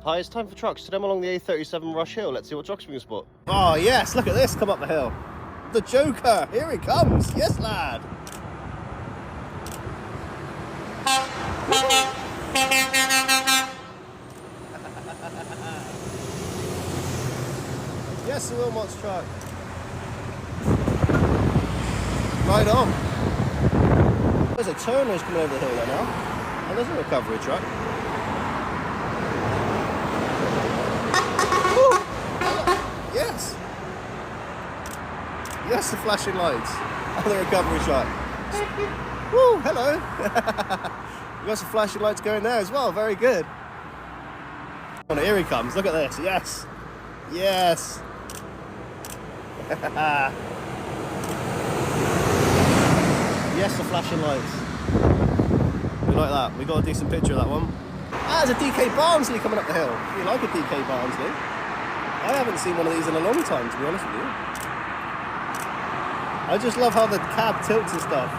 Hi, it's time for trucks. Today I'm along the A37 Rush Hill. Let's see what trucks we can spot. Oh yes, look at this come up the hill. The Joker, here he comes. Yes, lad. Yes, the Wilmot's truck. Right on. There's a turner's coming over the hill there now. And there's a recovery truck. Woo! Yes. Yes, the flashing lights. And the recovery truck. Woo, hello. We've got some flashing lights going there as well. Very good. Oh, here he comes. Look at this. Yes. Yes. Yes, the flashing lights. We like that. We got a decent picture of that one. Ah, there's a DK Barnsley coming up the hill. You like a DK Barnsley? I haven't seen one of these in a long time, to be honest with you. I just love how the cab tilts and stuff.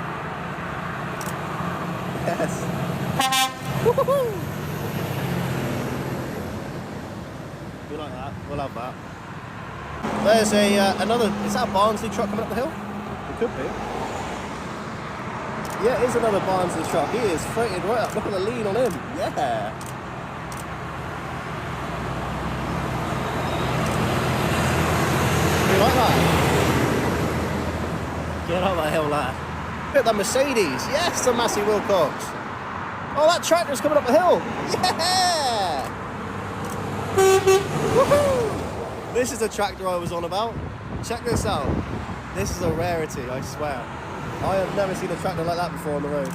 Yes. Woohoo! We like that. We'll have that. There's another. Is that a Barnsley truck coming up the hill? It could be. Yeah, it is another Barnsley truck. He is freighted right up. Look at the lean on him. Yeah. You like that? Get up that hill, lad. Look at the Mercedes. Yes, the Massey Wilcox. Oh, that tractor's coming up the hill. Yeah. Woohoo! This is the tractor I was on about. Check this out. This is a rarity, I swear. I have never seen a tractor like that before on the road.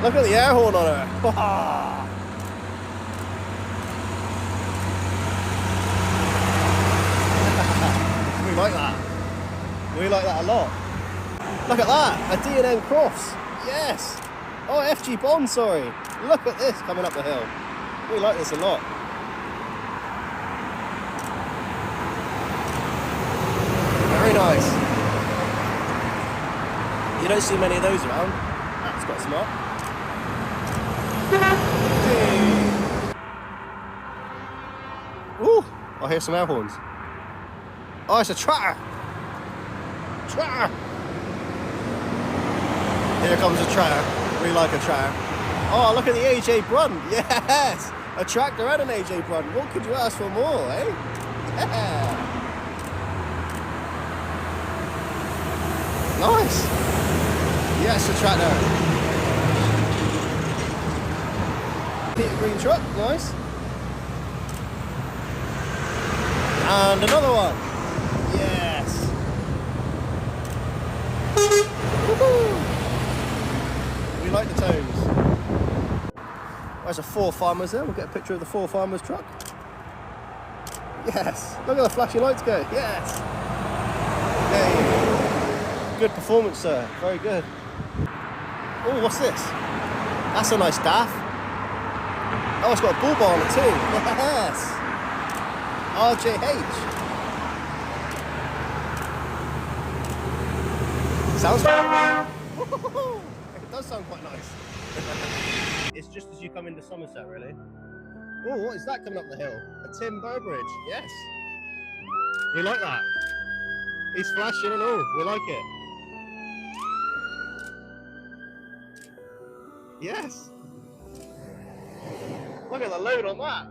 Look at the air horn on her. We like that. We like that a lot. Look at that, a D&M Crofts. Yes. Oh, FG Bond, sorry. Look at this coming up the hill. We like this a lot. Very nice. You don't see many of those around. That's quite smart. Hey. Ooh, I hear some air horns. Oh, it's a tractor. Tractor. Here comes a tractor. We like a tractor. Oh, look at the AJ Brunt. Yes. A tractor and an AJ Brunt. What could you ask for more, eh? Yeah. Nice. Yes, a tractor. Peter Green truck, nice. And another one. Yes. Woohoo. We like the tones. There's a Four Farmers there. We'll get a picture of the Four Farmers truck. Yes. Look at the flashing lights go. Yes. Hey. Good performance, sir. Very good. Oh, what's this? That's a nice DAF. Oh, it's got a bull bar on it too. Yes. RJH. Sounds fun. It does sound quite nice. It's just as you come into Somerset, really. Oh, what is that coming up the hill? A Tim Burbridge. Yes. We like that. He's flashing and all. We like it. Yes. Look at the load on that.